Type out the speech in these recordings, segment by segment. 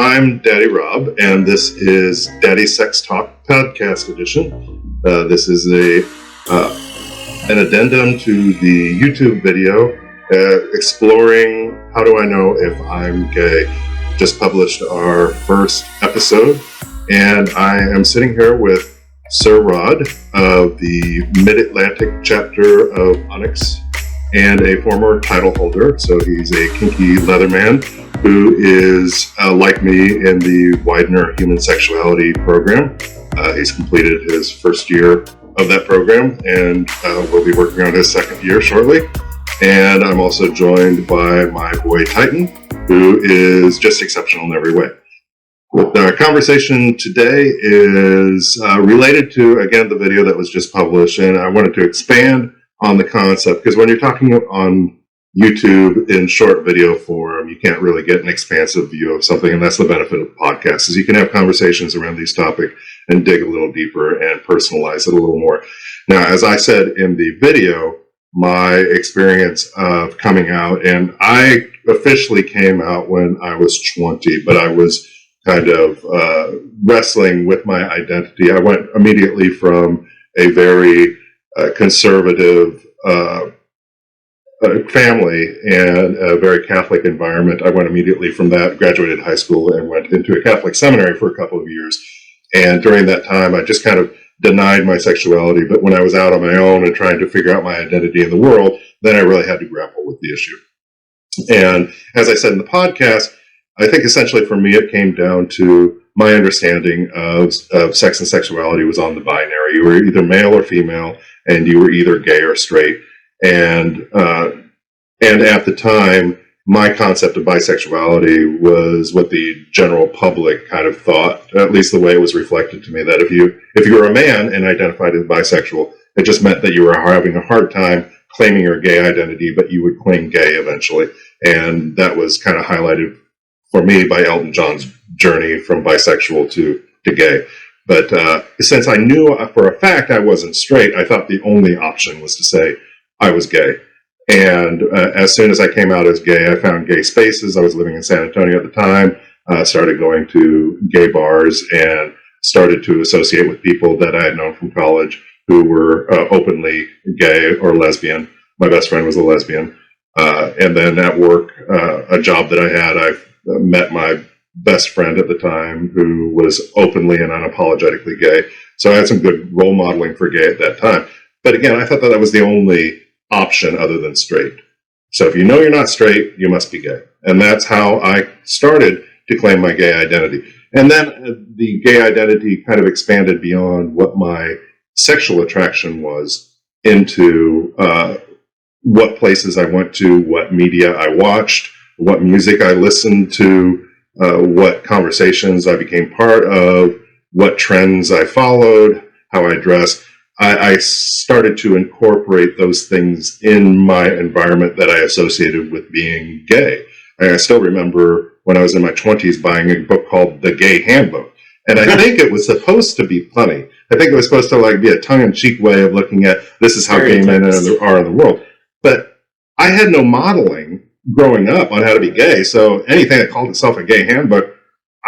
I'm Daddy Rob, and this is Daddy Sex Talk Podcast Edition. This is an addendum to the YouTube video exploring how do I know if I'm gay. Just published our first episode, and I am sitting here with Sir Rod of the Mid-Atlantic chapter of Onyx and a former title holder. So he's a kinky leatherman who is like me in the Widener Human Sexuality program. He's completed his first year of that program and will be working on his second year shortly. And I'm also joined by my boy Titan, who is just exceptional in every way. The conversation today is related to, again, the video that was just published, and I wanted to expand on the concept, because when you're talking on YouTube in short video form, you can't really get an expansive view of something, and that's the benefit of podcasts, is you can have conversations around these topics and dig a little deeper and personalize it a little more. Now, as I said in the video, my experience of coming out, and I officially came out when I was 20, but I was kind of wrestling with my identity. I went immediately from a very conservative family and a very Catholic environment. I went immediately from that, graduated high school, and went into a Catholic seminary for a couple of years. And during that time, I just kind of denied my sexuality. But when I was out on my own and trying to figure out my identity in the world, then I really had to grapple with the issue. And as I said in the podcast, I think essentially for me, it came down to my understanding of sex and sexuality was on the binary. You were either male or female, and you were either gay or straight. And at the time, my concept of bisexuality was what the general public kind of thought, at least the way it was reflected to me, that if you were a man and identified as bisexual, it just meant that you were having a hard time claiming your gay identity, but you would claim gay eventually. And that was kind of highlighted for me by Elton John's journey from bisexual to gay. But since I knew for a fact I wasn't straight, I thought the only option was to say I was gay. And as soon as I came out as gay, I found gay spaces. I was living in San Antonio at the time, started going to gay bars and started to associate with people that I had known from college who were openly gay or lesbian. My best friend was a lesbian. And then at work, a job that I had, I met my best friend at the time who was openly and unapologetically gay. So I had some good role modeling for gay at that time. But again, I thought that was the only option other than straight. So if you know you're not straight, you must be gay. And that's how I started to claim my gay identity. And then the gay identity kind of expanded beyond what my sexual attraction was into what places I went to, what media I watched, what music I listened to, what conversations I became part of, what trends I followed, how I dressed. I started to incorporate those things in my environment that I associated with being gay. I still remember when I was in my 20s buying a book called The Gay Handbook. And I think it was supposed to be funny. I think it was supposed to be a tongue-in-cheek way of looking at this is how gay men are in the world. But I had no modeling growing up on how to be gay. So anything that called itself a gay handbook,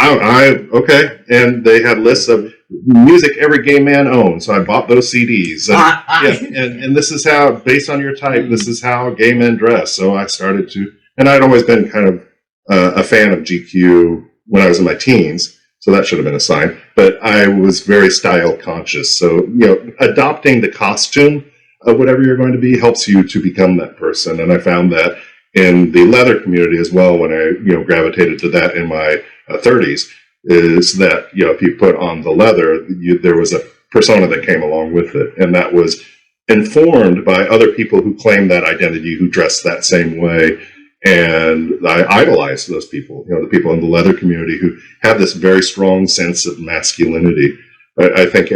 okay. And they had lists of music every gay man owns. So I bought those CDs. And this is how, based on your type, this is how gay men dress. So I started to, and I'd always been kind of a fan of GQ when I was in my teens. So that should have been a sign. But I was very style conscious. So, adopting the costume of whatever you're going to be helps you to become that person. And I found that in the leather community as well, when I, gravitated to that in my 30s, is that, if you put on the leather, there was a persona that came along with it. And that was informed by other people who claimed that identity, who dressed that same way. And I idolized those people, the people in the leather community who have this very strong sense of masculinity. I think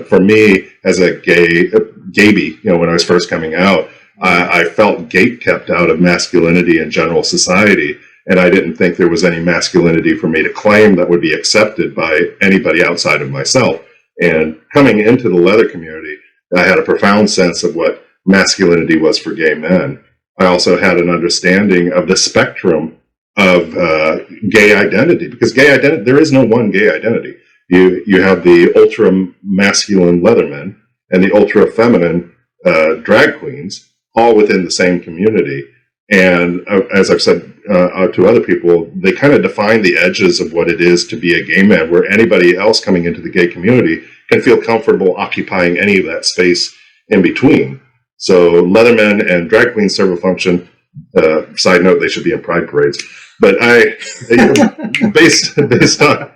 for me, as a gayby, when I was first coming out, I felt gate kept out of masculinity in general society. And I didn't think there was any masculinity for me to claim that would be accepted by anybody outside of myself. And coming into the leather community, I had a profound sense of what masculinity was for gay men. I also had an understanding of the spectrum gay identity, because gay identity, there is no one gay identity. You have the ultra masculine Leathermen and the ultra feminine drag queens, all within the same community. And as I've said to other people, they kind of define the edges of what it is to be a gay man, where anybody else coming into the gay community can feel comfortable occupying any of that space in between. So Leathermen and drag queens serve a function. Side note, they should be in pride parades. But based on,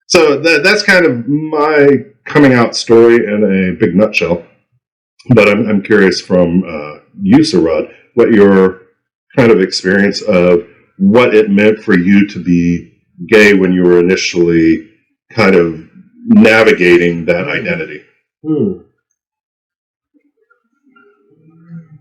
so that's kind of my coming out story in a big nutshell. But I'm curious from you, Sarad, what your kind of experience of what it meant for you to be gay when you were initially kind of navigating that identity.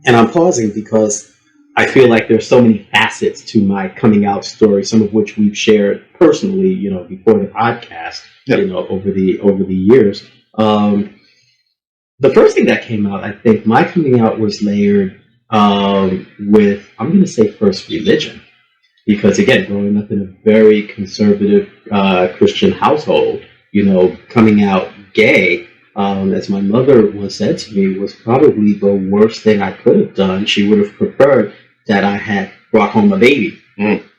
And I'm pausing because I feel like there's so many facets to my coming out story, some of which we've shared personally, you know, before the podcast, Yep. you know, over the years. The first thing that came out, I think my coming out was layered with, I'm going to say first religion. Because again, growing up in a very conservative Christian household, you know, coming out gay, as my mother once said to me, was probably the worst thing I could have done. She would have preferred that I had brought home a baby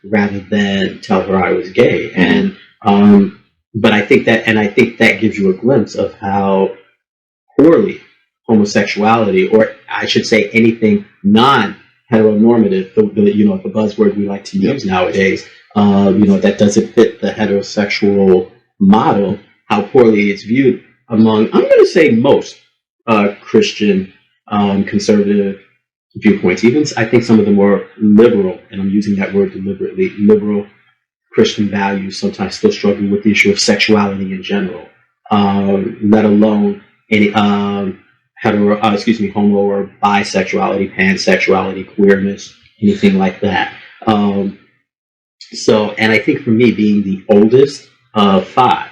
rather than tell her I was gay. And but I think that gives you a glimpse of how poorly homosexuality, or I should say anything non-heteronormative, the buzzword we like to use nowadays, that doesn't fit the heterosexual model, how poorly it's viewed among, I'm going to say most Christian conservative viewpoints. Even I think some of the more liberal, and I'm using that word deliberately, liberal Christian values sometimes still struggle with the issue of sexuality in general, let alone any homo or bisexuality, pansexuality, queerness, anything like that. And I think for me, being the oldest of five,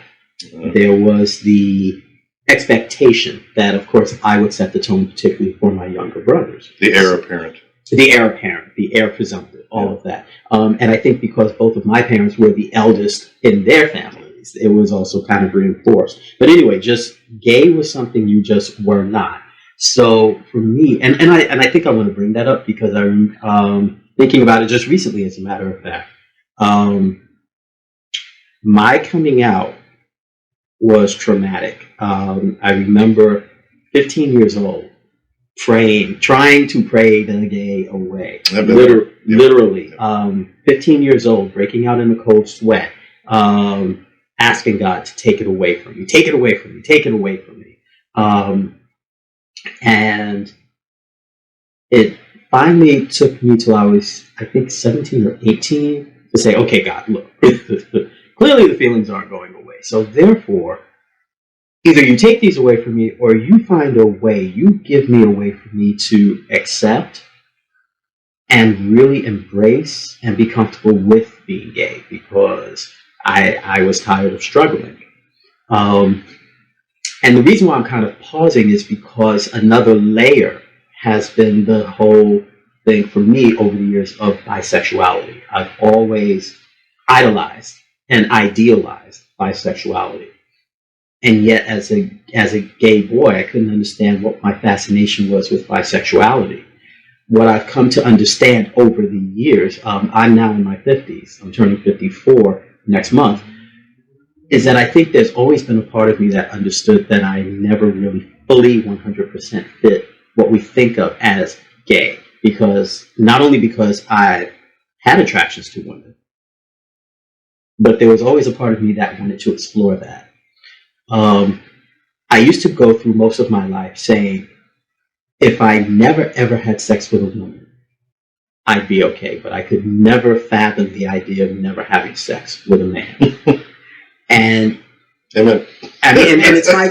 there was the expectation that, of course, I would set the tone, particularly for my younger brothers. The heir apparent. The heir apparent, the heir presumptive, all of that. And I think because both of my parents were the eldest in their families, it was also kind of reinforced. But anyway, just gay was something you just were not. So for me, and I think I want to bring that up because I'm thinking about it just recently, as a matter of fact. My coming out was traumatic. I remember 15 years old, trying to pray the gay away. Literally. 15 years old, breaking out in a cold sweat, asking God to take it away from me, take it away from me, take it away from me. And it finally took me till I was, I think, 17 or 18 to say, okay, God, look, clearly the feelings aren't going away. So therefore, either you take these away from me or you find a way, you give me a way for me to accept and really embrace and be comfortable with being gay, because I was tired of struggling. And the reason why I'm kind of pausing is because another layer has been the whole thing for me over the years of bisexuality. I've always idolized and idealized bisexuality. And yet, as a gay boy, I couldn't understand what my fascination was with bisexuality. What I've come to understand over the years, I'm now in my 50s, I'm turning 54 next month, is that I think there's always been a part of me that understood that I never really fully 100% fit what we think of as gay. Because, not only because I had attractions to women, but there was always a part of me that wanted to explore that. I used to go through most of my life saying, if I never ever had sex with a woman, I'd be okay, but I could never fathom the idea of never having sex with a man. And Amen. and it's my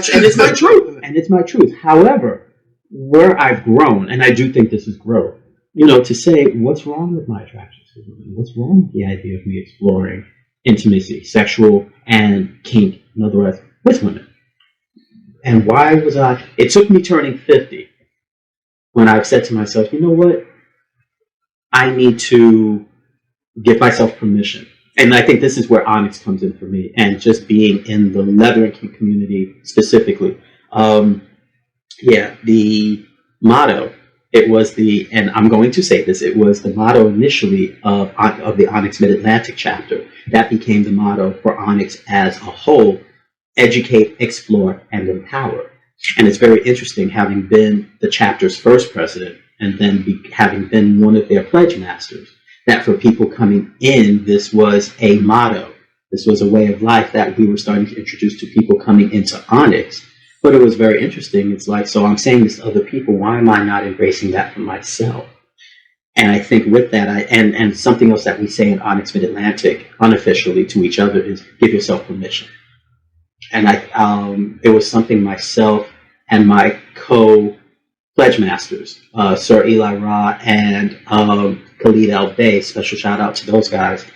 truth, and it's my truth. However, where I've grown, and I do think this is growth, to say what's wrong with my attraction to women, what's wrong with the idea of me exploring intimacy, sexual and kink, in other words, with women. And why was it took me turning 50 when I've said to myself, you know what? I need to give myself permission. And I think this is where Onyx comes in for me, and just being in the leathering community specifically. The motto, it was and I'm going to say this, it was the motto initially of the Onyx Mid-Atlantic chapter. That became the motto for Onyx as a whole: educate, explore, and empower. And it's very interesting, having been the chapter's first president and then having been one of their pledge masters, that for people coming in, this was a motto. This was a way of life that we were starting to introduce to people coming into Onyx. But it was very interesting. It's like, so I'm saying this to other people, why am I not embracing that for myself? And I think with that, and something else that we say in Onyx Mid-Atlantic unofficially to each other is give yourself permission. And it was something myself and my co-pledge masters, Sir Eli Ra and Khalid El Bey, special shout out to those guys,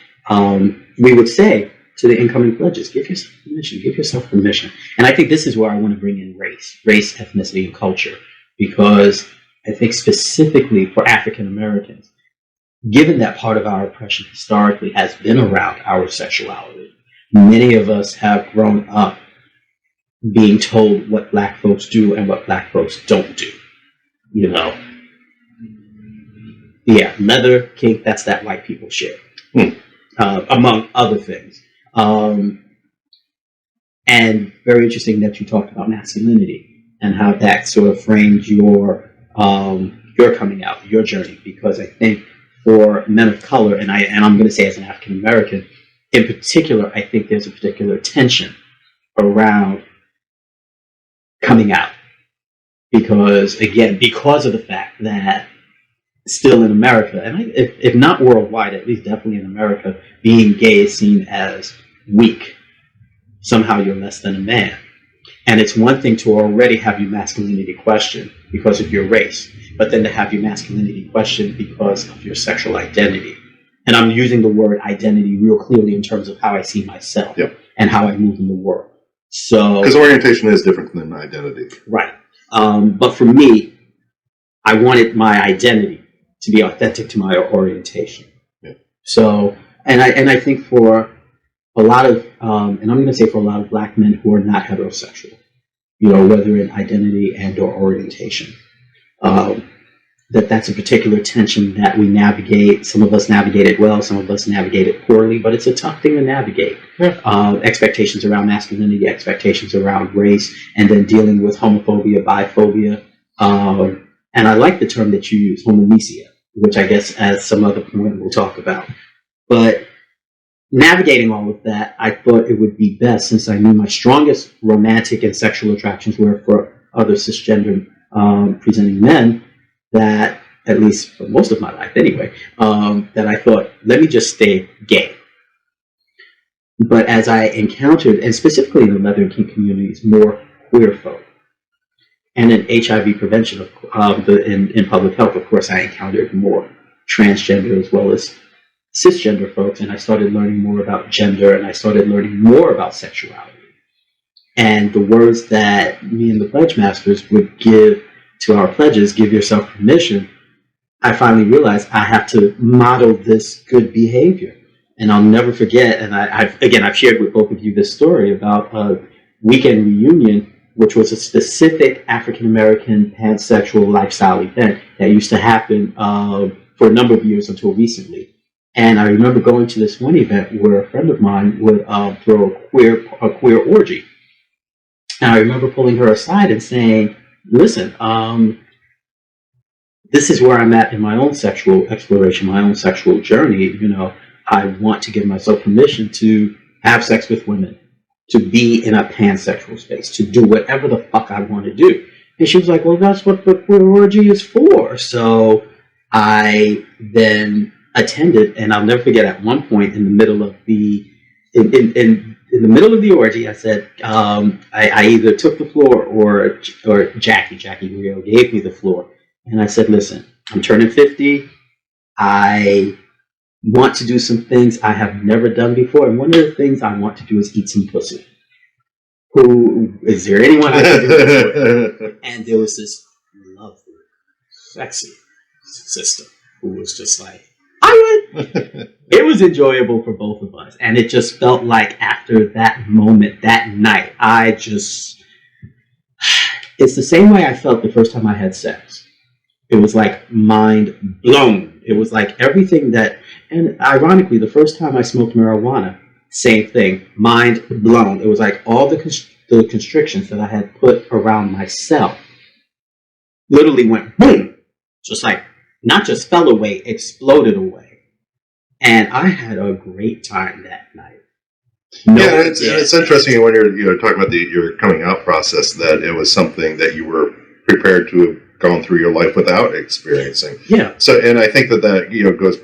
we would say to the incoming pledges, give yourself permission. And I think this is where I want to bring in race, ethnicity, and culture, because I think specifically for African Americans, given that part of our oppression historically has been around our sexuality, many of us have grown up being told what Black folks do and what Black folks don't do. You know, leather, kink, that's that white people shit, among other things. And very interesting that you talked about masculinity and how that sort of framed your coming out, your journey, because I think for men of color, and I'm going to say as an African American in particular, I think there's a particular tension around coming out, because of the fact that still in America, and if not worldwide, at least definitely in America, being gay is seen as weak. Somehow you're less than a man. And it's one thing to already have your masculinity questioned because of your race, but then to have your masculinity questioned because of your sexual identity. And I'm using the word identity real clearly in terms of how I see myself and how I move in the world. So, because orientation is different than identity. Right. But for me, I wanted my identity to be authentic to my orientation. Yeah. So, and I think for a lot of, and I'm going to say for a lot of Black men who are not heterosexual, you know, whether in identity and or orientation, that's a particular tension that we navigate. Some of us navigate it well, some of us navigate it poorly, but it's a tough thing to navigate. Yeah. Expectations around masculinity, expectations around race, and then dealing with homophobia, biphobia. And I like the term that you use, homonesia, which I guess at some other point we'll talk about. But navigating all of that, I thought it would be best, since I knew my strongest romantic and sexual attractions were for other cisgender presenting men, that, at least for most of my life anyway, that I thought, let me just stay gay. But as I encountered, and specifically in the leather and kink communities, more queer folk, and in HIV prevention, in public health, of course, I encountered more transgender as well as cisgender folks, and I started learning more about gender, and I started learning more about sexuality. And the words that me and the pledge masters would give to our pledges, give yourself permission, I finally realized I have to model this good behavior. And I'll never forget, and I've shared with both of you this story about a weekend reunion, which was a specific African-American pansexual lifestyle event that used to happen for a number of years until recently. And I remember going to this one event where a friend of mine would throw a queer orgy. And I remember pulling her aside and saying, listen, this is where I'm at in my own sexual exploration, my own sexual journey. You know, I want to give myself permission to have sex with women, to be in a pansexual space, to do whatever the fuck I want to do. And she was like, well, that's what the queer orgy is for. So I then attended, and I'll never forget, at one point in the middle of the in the middle of the orgy, I said, I either took the floor or Jackie Rio gave me the floor. And I said, listen, I'm turning 50. I want to do some things I have never done before. And one of the things I want to do is eat some pussy. Is there anyone I can do this with? And there was this lovely, sexy sister who was just like, I It was enjoyable for both of us. And it just felt like after that moment, that night, it's the same way I felt the first time I had sex. It was like mind blown. It was like everything that, and ironically, the first time I smoked marijuana, same thing, mind blown. It was like all the constrictions that I had put around myself literally went boom, just like not just fell away, exploded away. And I had a great time that night. It's interesting when you're talking about your coming out process, that it was something that you were prepared to have gone through your life without experiencing. Yeah. So, and I think that goes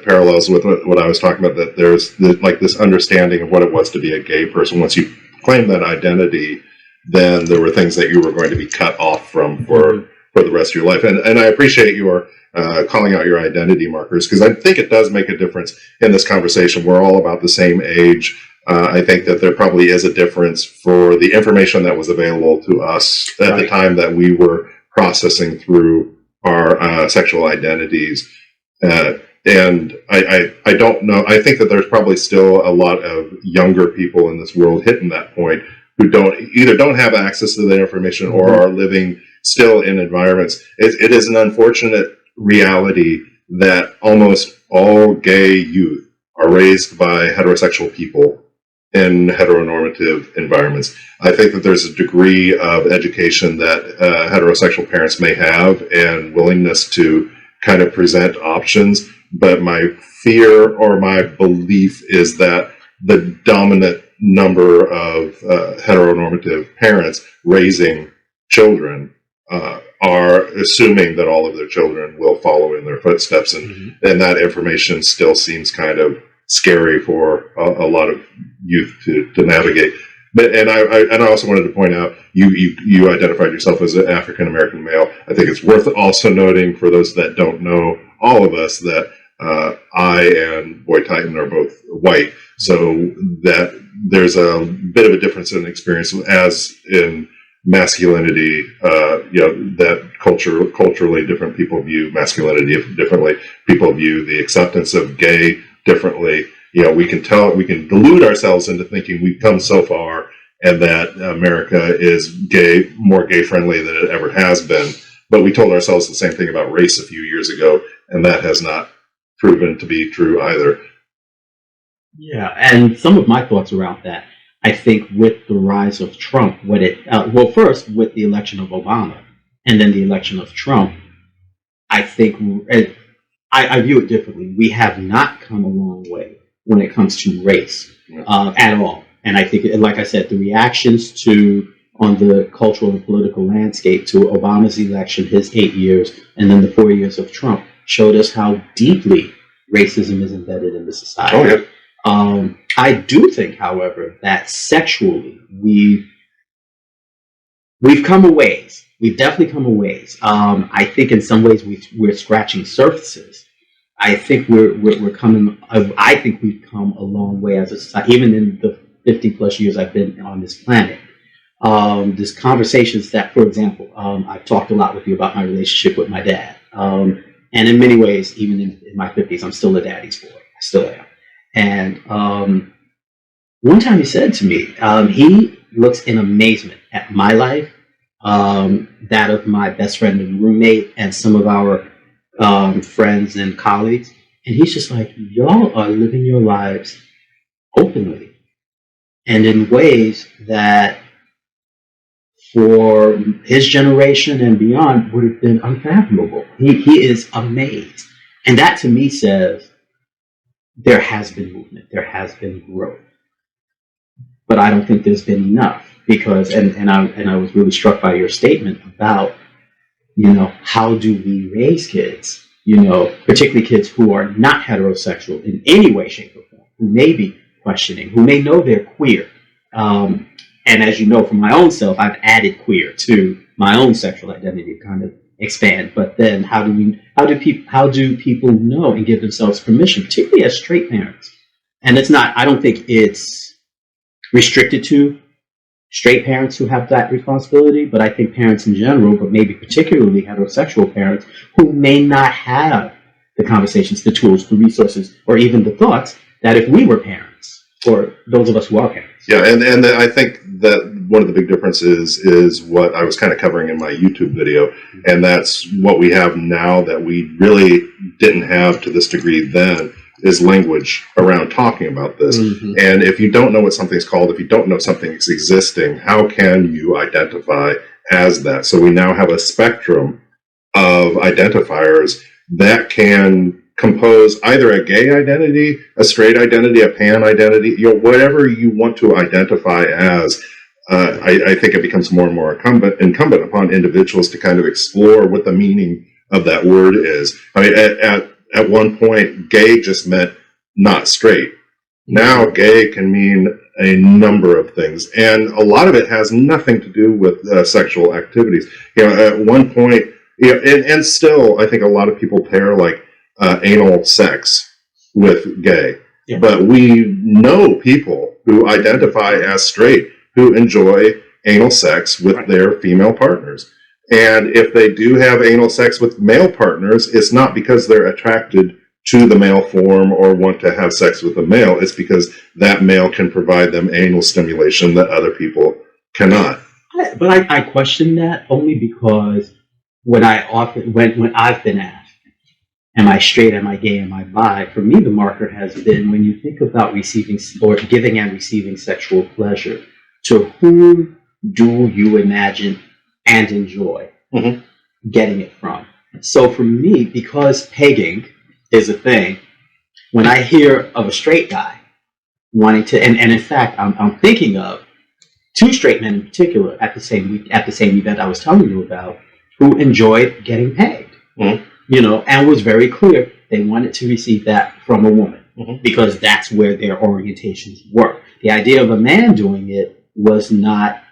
parallels with what I was talking about. That there's this understanding of what it was to be a gay person. Once you claim that identity, then there were things that you were going to be cut off from for the rest of your life. And I appreciate your calling out your identity markers, because I think it does make a difference in this conversation. We're all about the same age. I think that there probably is a difference for the information that was available to us at the time that we were processing through our sexual identities. And I don't know. I think that there's probably still a lot of younger people in this world hitting that point who don't have access to the information or are living still in environments. It is an unfortunate reality that almost all gay youth are raised by heterosexual people in heteronormative environments. I think that there's a degree of education that heterosexual parents may have and willingness to kind of present options. But my fear or my belief is that the dominant number of heteronormative parents raising children are assuming that all of their children will follow in their footsteps. And that information still seems kind of scary for a lot of youth to navigate. But I also wanted to point out, you identified yourself as an African American male. I think it's worth also noting, for those that don't know, all of us, that I and Boy Titan are both white, so that there's a bit of a difference in experience as in masculinity. That culturally different people view masculinity differently. People view the acceptance of gay differently. We can delude ourselves into thinking we've come so far and that America is more gay friendly than it ever has been. But we told ourselves the same thing about race a few years ago, and that has not proven to be true either. Yeah, and some of my thoughts around that, I think with the rise of Trump, first with the election of Obama and then the election of Trump, I think I view it differently. We have not come a long way when it comes to race at all. And I think, like I said, the reactions on the cultural and political landscape to Obama's election, his 8 years, and then the 4 years of Trump showed us how deeply racism is embedded in the society. Oh, yeah. I do think, however, that sexually we've come a ways. We've definitely come a ways. I think in some ways we're scratching surfaces. I think we're coming. I think we've come a long way as a society, even in the 50 plus years I've been on this planet. There's conversations that, for example, I've talked a lot with you about my relationship with my dad. And in many ways, even in my 50s, I'm still a daddy's boy. I still am. And one time he said to me, he looks in amazement at my life, that of my best friend and roommate, and some of our friends and colleagues. And he's just like, y'all are living your lives openly and in ways that for his generation and beyond would have been unfathomable. He is amazed. And that to me says there has been movement, there has been growth. But I don't think there's been enough, because and I was really struck by your statement about, how do we raise kids, particularly kids who are not heterosexual in any way, shape, or form, who may be questioning, who may know they're queer. And as you know, from my own self, I've added queer to my own sexual identity to kind of expand. But then how do people know and give themselves permission, particularly as straight parents? And I don't think it's restricted to straight parents who have that responsibility, but I think parents in general, but maybe particularly heterosexual parents who may not have the conversations, the tools, the resources, or even the thoughts that if we were parents, or those of us who are parents. Yeah, and I think that one of the big differences is what I was kind of covering in my YouTube video, and that's what we have now that we really didn't have to this degree then, is language around talking about this. Mm-hmm. And if you don't know what something's called, if you don't know something is existing, how can you identify as that? So we now have a spectrum of identifiers that can compose either a gay identity, a straight identity, a pan identity, whatever you want to identify as. I think it becomes more and more incumbent upon individuals to kind of explore what the meaning of that word is. I mean, at one point, gay just meant not straight. Now, gay can mean a number of things, and a lot of it has nothing to do with sexual activities. At one point, and still, I think a lot of people pair like anal sex with gay. Yeah. But we know people who identify as straight who enjoy anal sex with their female partners. And if they do have anal sex with male partners, it's not because they're attracted to the male form or want to have sex with the male. It's because that male can provide them anal stimulation that other people cannot. But I question that only because when I've been asked, am I straight, am I gay, am I bi? For me, the marker has been when you think about receiving or giving and receiving sexual pleasure, to whom do you imagine and enjoy getting it from? So for me, because pegging is a thing, when I hear of a straight guy wanting to, and in fact, I'm thinking of two straight men in particular at the same event I was telling you about, who enjoyed getting pegged, and was very clear they wanted to receive that from a woman because that's where their orientations were. The idea of a man doing it was not,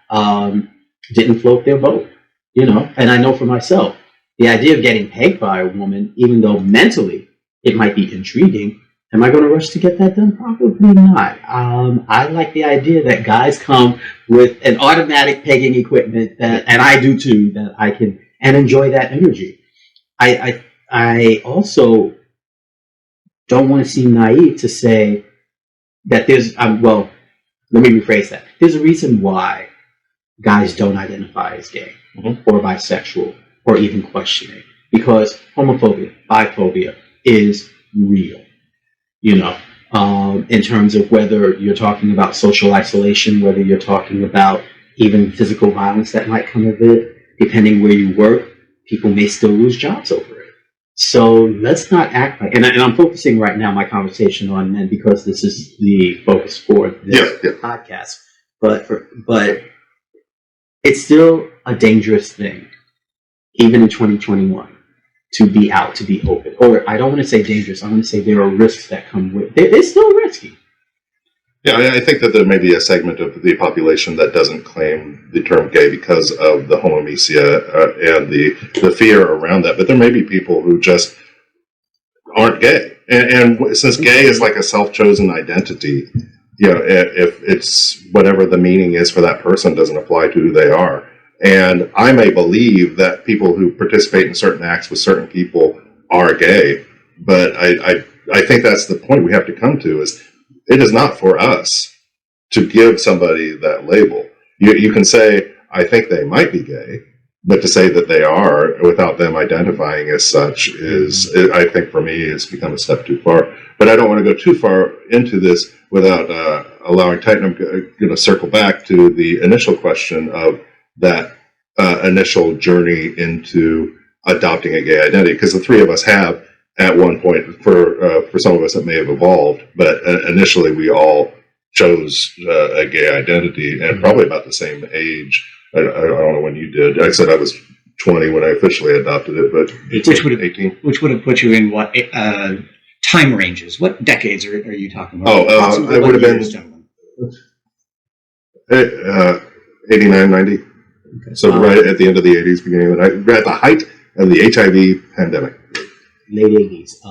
didn't float their boat, and I know for myself, the idea of getting pegged by a woman, even though mentally it might be intriguing, am I going to rush to get that done? Probably not. I like the idea that guys come with an automatic pegging equipment that, and I do too, that I can, and enjoy that energy. I also don't want to seem naive to say that there's, let me rephrase that. There's a reason why guys don't identify as gay or bisexual or even questioning, because homophobia, biphobia is real, in terms of whether you're talking about social isolation, whether you're talking about even physical violence that might come of it, depending where you work, people may still lose jobs over it. So let's not act like, and I'm focusing right now my conversation on men because this is the focus for this podcast. But it's still a dangerous thing, even in 2021, to be out, to be open. Or I don't want to say dangerous. I want to say there are risks that come with it. It's still risky. Yeah, I think that there may be a segment of the population that doesn't claim the term gay because of the homomesia and the fear around that. But there may be people who just aren't gay. And since gay is like a self-chosen identity, if it's whatever the meaning is for that person doesn't apply to who they are. And I may believe that people who participate in certain acts with certain people are gay. But I think that's the point we have to come to is, it is not for us to give somebody that label. You can say, I think they might be gay, but to say that they are without them identifying as such is, I think for me, it's become a step too far. But I don't want to go too far into this without allowing Titan. I'm going to circle back to the initial question of that initial journey into adopting a gay identity, because the three of us have, at one point, for some of us it may have evolved, but initially we all chose a gay identity, and probably about the same age. I don't know when you did. I said I was 20 when I officially adopted it, but 18. Which would have put you in what time ranges? What decades are you talking about? It would have been 89, 90. Okay. So right at the end of the 80s, beginning of the 90s, at the height of the HIV pandemic. Late 80s,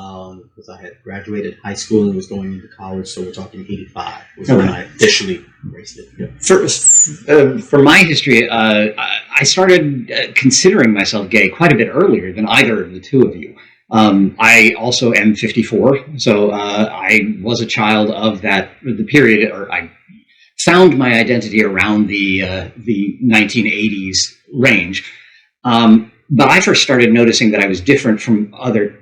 because I had graduated high school and was going into college, so we're talking 85 was when I officially embraced it. Yeah. For my history, I started considering myself gay quite a bit earlier than either of the two of you. I also am 54, so I was a child of the period, or I found my identity around the 1980s range. But I first started noticing that I was different from other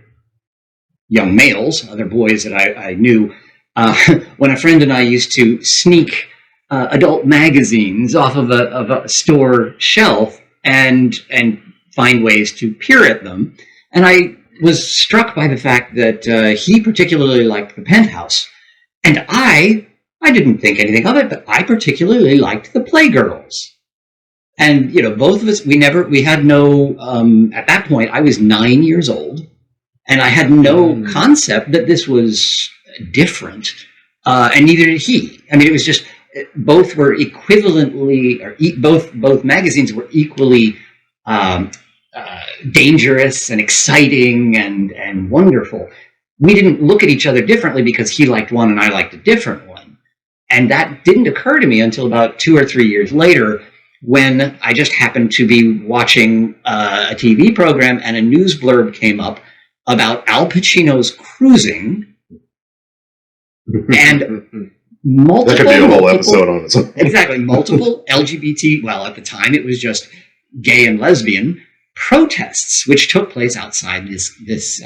young males, other boys that I knew, when a friend and I used to sneak adult magazines off of a store shelf and find ways to peer at them. And I was struck by the fact that he particularly liked the Penthouse, and I didn't think anything of it, but I particularly liked the Playgirls. And both of us, we had no. At that point, I was 9 years old, and I had no concept that this was different, and neither did he. I mean, it was just both were equivalently, or both magazines were equally dangerous and exciting and wonderful. We didn't look at each other differently because he liked one and I liked a different one, and that didn't occur to me until about 2 or 3 years later, when I just happened to be watching a TV program and a news blurb came up about Al Pacino's Cruising, and multiple... That could be a whole episode on its own. Exactly. Multiple LGBT, well, at the time it was just gay and lesbian protests, which took place outside this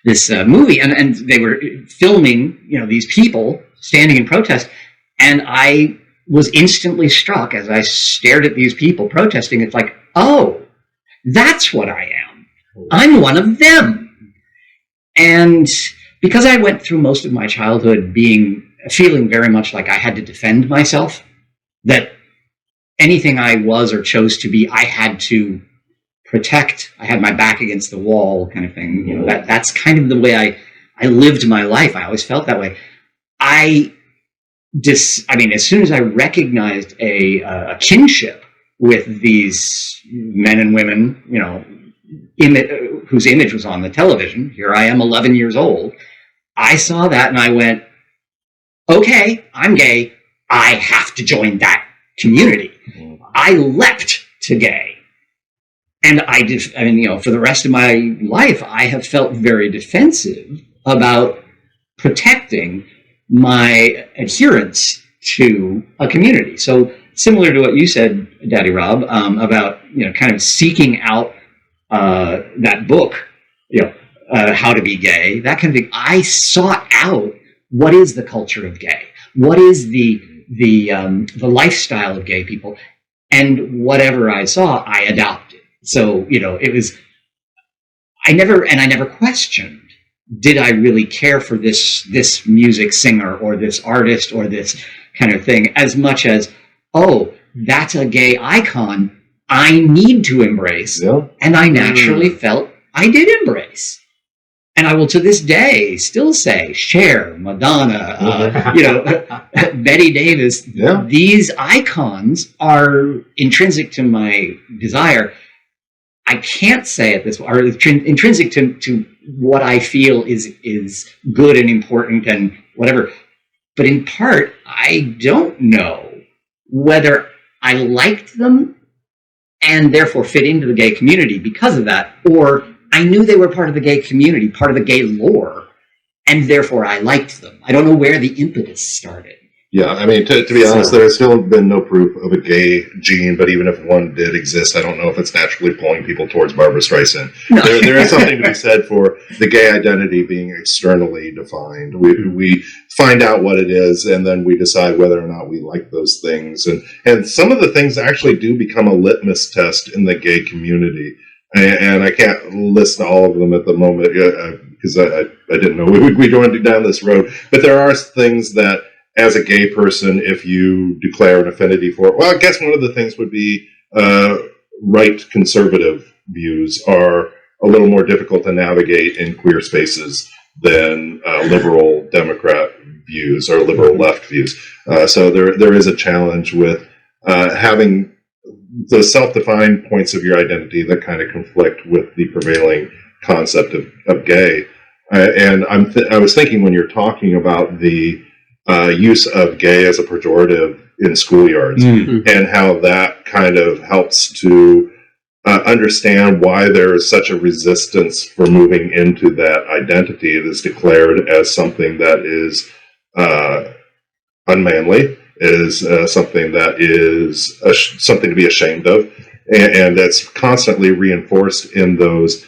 movie. And they were filming, these people standing in protest. And I was instantly struck as I stared at these people protesting. It's like, oh, that's what I am. I'm one of them. And because I went through most of my childhood feeling very much like I had to defend myself, that anything I was or chose to be, I had to protect. I had my back against the wall, kind of thing. That's kind of the way I lived my life. I always felt that way. As soon as I recognized a kinship with these men and women, whose image was on the television, here I am 11 years old, I saw that and I went, okay, I'm gay. I have to join that community. I leapt to gay. And for the rest of my life, I have felt very defensive about protecting my adherence to a community. So similar to what you said, Daddy Rob, about, kind of seeking out that book, How to Be Gay, that kind of thing. I sought out what is the culture of gay, what is the lifestyle of gay people, and whatever I saw, I adopted. So it was. I never questioned. Did I really care for this music singer or this artist or this kind of thing as much as, oh, that's a gay icon I need to embrace, and I naturally felt I did embrace. And I will to this day still say Cher, Madonna, Betty Davis. Yeah. These icons are intrinsic to my desire. I can't say it this way, or intrinsic to what I feel is good and important and whatever. But in part, I don't know whether I liked them and therefore fit into the gay community because of that, or I knew they were part of the gay community, part of the gay lore, and therefore I liked them. I don't know where the impetus started. Yeah, I mean, to be honest, there has still been no proof of a gay gene, but even if one did exist, I don't know if it's naturally pulling people towards Barbra Streisand. No. There is something to be said for the gay identity being externally defined. We find out what it is, and then we decide whether or not we like those things. And some of the things actually do become a litmus test in the gay community. And I can't list all of them at the moment because I didn't know we would be going down this road. But there are things that, as a gay person, if you declare an affinity for it, well, I guess one of the things would be right conservative views are a little more difficult to navigate in queer spaces than liberal Democrat views or liberal left views. So there is a challenge with having the self-defined points of your identity that kind of conflict with the prevailing concept of gay. And I was thinking when you're talking about the use of gay as a pejorative in schoolyards and how that kind of helps to understand why there is such a resistance for moving into that identity. It is declared as something that is unmanly, is something that is something to be ashamed of, and that's constantly reinforced in those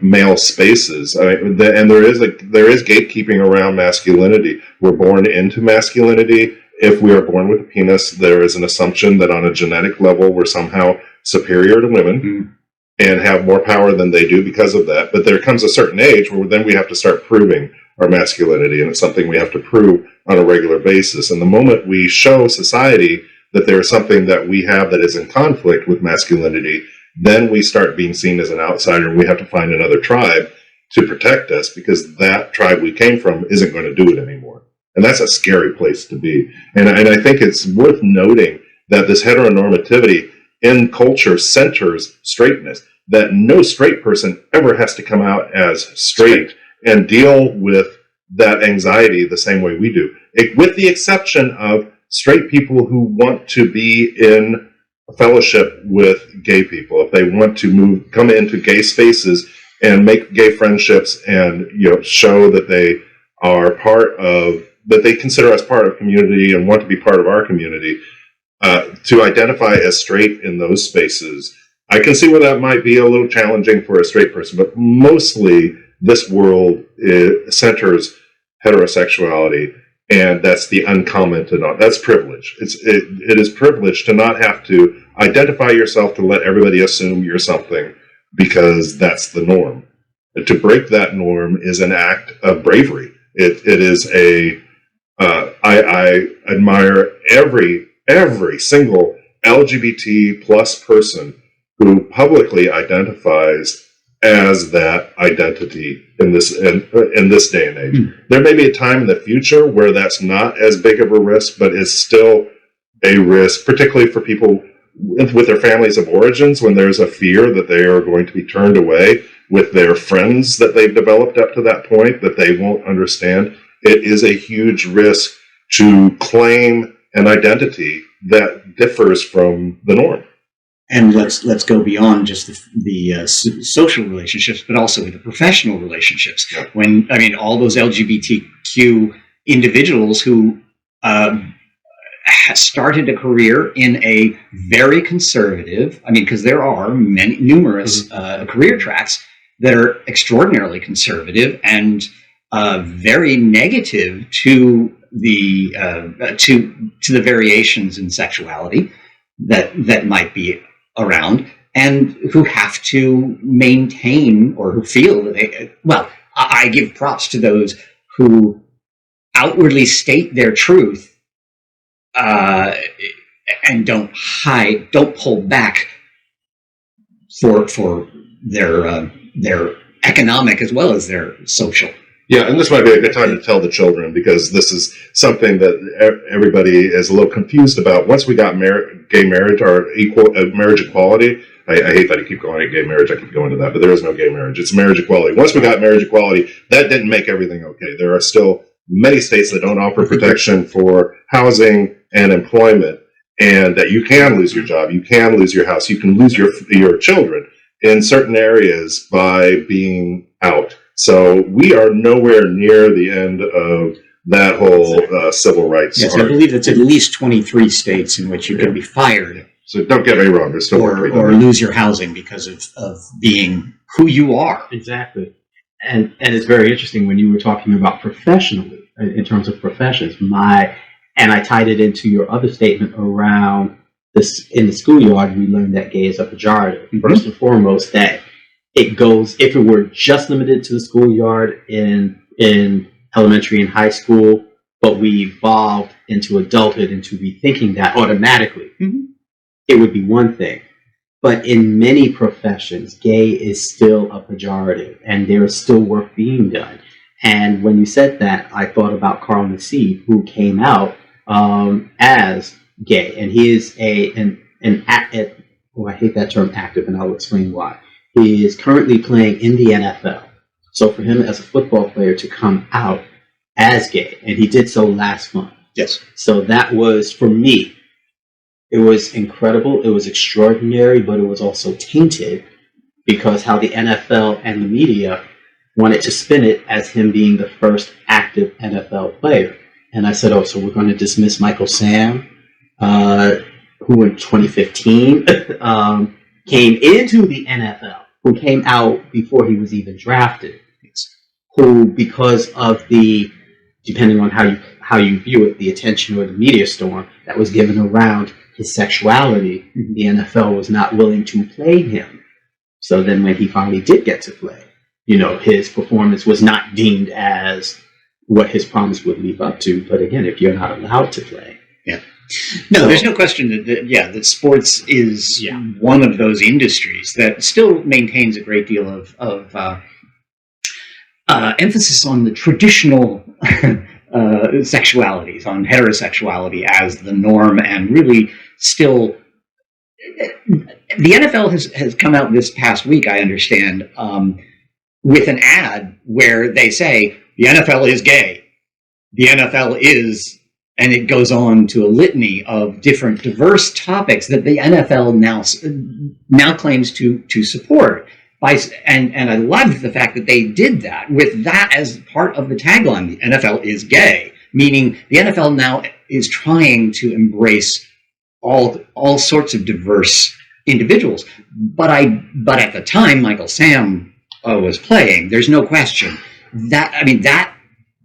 male spaces. And there is gatekeeping around masculinity. We're born into masculinity. If we are born with a penis, there is an assumption that on a genetic level we're somehow superior to women and have more power than they do because of that. But there comes a certain age where then we have to start proving our masculinity, and it's something we have to prove on a regular basis. And the moment we show society that there is something that we have that is in conflict with masculinity, then we start being seen as an outsider, and we have to find another tribe to protect us because that tribe we came from isn't going to do it anymore. And that's a scary place to be. And I think it's worth noting that this heteronormativity in culture centers straightness, that no straight person ever has to come out as straight and deal with that anxiety the same way we do, with the exception of straight people who want to be in fellowship with gay people. If they want to come into gay spaces and make gay friendships and show that they are that they consider us part of community and want to be part of our community, to identify as straight in those spaces, I can see where that might be a little challenging for a straight person, but mostly this world centers heterosexuality, and that's the uncommented on. That's privilege. It is privilege to not have to identify yourself to let everybody assume you're something because that's the norm. And to break that norm is an act of bravery. It is I admire every single LGBT plus person who publicly identifies as that identity in this day and age. There may be a time in the future where that's not as big of a risk, but it's still a risk, particularly for people with their families of origins, when there's a fear that they are going to be turned away with their friends that they've developed up to that point that they won't understand. It is a huge risk to claim an identity that differs from the norm. And let's go beyond just the social relationships, but also the professional relationships. Yeah. All those LGBTQ individuals who started a career in a very conservative, because there are numerous career tracks that are extraordinarily conservative and very negative to the variations in sexuality that might be around, and who have to maintain, or who feel that I give props to those who outwardly state their truth and don't pull back for their economic as well as their social. Yeah, and this might be a good time to tell the children, because this is something that everybody is a little confused about. Once we got gay marriage or marriage equality, I hate that I keep calling it gay marriage. I keep going to that, but there is no gay marriage. It's marriage equality. Once we got marriage equality, that didn't make everything okay. There are still many states that don't offer protection for housing and employment, and that you can lose your job, you can lose your house, you can lose your children in certain areas by being out. So we are nowhere near the end of that whole civil rights. Yes, I believe it's at least 23 states in which you can be fired. So don't get me wrong, there's still or lose your housing because of being who you are. Exactly. And it's very interesting when you were talking about professionally, in terms of professions, and I tied it into your other statement around this. In the schoolyard, we learned that gay is a pejorative. Mm-hmm. First and foremost, that it goes, if it were just limited to the schoolyard in elementary and high school, but we evolved into adulthood into rethinking that automatically, it would be one thing. But in many professions, gay is still a pejorative, and there is still work being done. And when you said that, I thought about Carl Nassib, who came out as gay, and he is I hate that term active, and I'll explain why. He is currently playing in the NFL. So for him as a football player to come out as gay, and he did so last month. Yes. So that was, for me, It was incredible. It was extraordinary, but it was also tainted because how the NFL and the media wanted to spin it as him being the first active NFL player. And I said, oh, so we're going to dismiss Michael Sam, who in 2015 came into the NFL, who came out before he was even drafted, who, because of the, depending on how you view it, the attention or the media storm that was given around his sexuality, the NFL was not willing to play him. So then when he finally did get to play, his performance was not deemed as what his promise would lead up to. But again, if you're not allowed to play. Yeah. No, there's no question that sports is one of those industries that still maintains a great deal of emphasis on the traditional sexualities, on heterosexuality as the norm, and really still. The NFL has come out this past week, I understand, with an ad where they say the NFL is gay. The NFL is, and it goes on to a litany of different diverse topics that the NFL now claims to support. And I loved the fact that they did that with that as part of the tagline. The NFL is gay, meaning the NFL now is trying to embrace all sorts of diverse individuals. But at the time Michael Sam was playing, there's no question that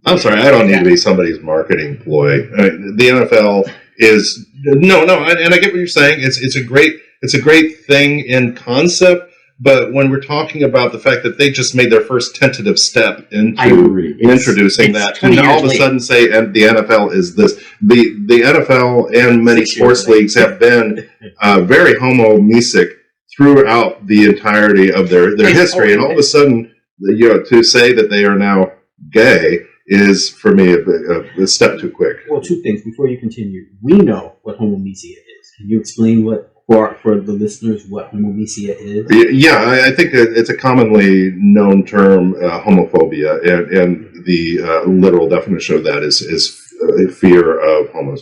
I'm sorry, I don't need to be somebody's marketing ploy. The NFL is no, and I get what you're saying. It's a great thing in concept. But when we're talking about the fact that they just made their first tentative step into introducing that, to now all of a sudden say, and the NFL is this, the NFL and many sports leagues have been very homomesic throughout the entirety of their history, and all of a sudden, to say that they are now gay is, for me, a step too quick. Well, two things before you continue. We know what homomesia is. Can you explain for the listeners what homomesia is? Yeah, I think it's a commonly known term, homophobia, and the literal definition of that is fear of homo,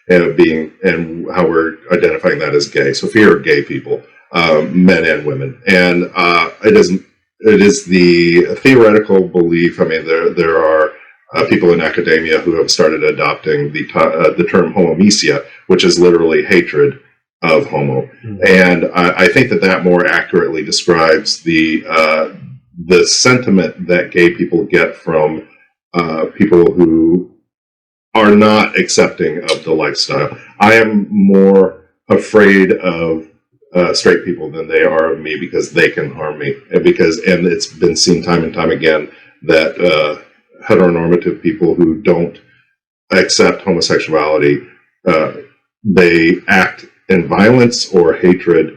and how we're identifying that as gay. So fear of gay people, men and women, and it is the theoretical belief. I mean, there are people in academia who have started adopting the term homomesia, which is literally hatred of homo. Mm-hmm. And I think that more accurately describes the sentiment that gay people get from people who are not accepting of the lifestyle. I am more afraid of straight people than they are of me, because they can harm me, and it's been seen time and time again that heteronormative people who don't accept homosexuality, they act in violence or hatred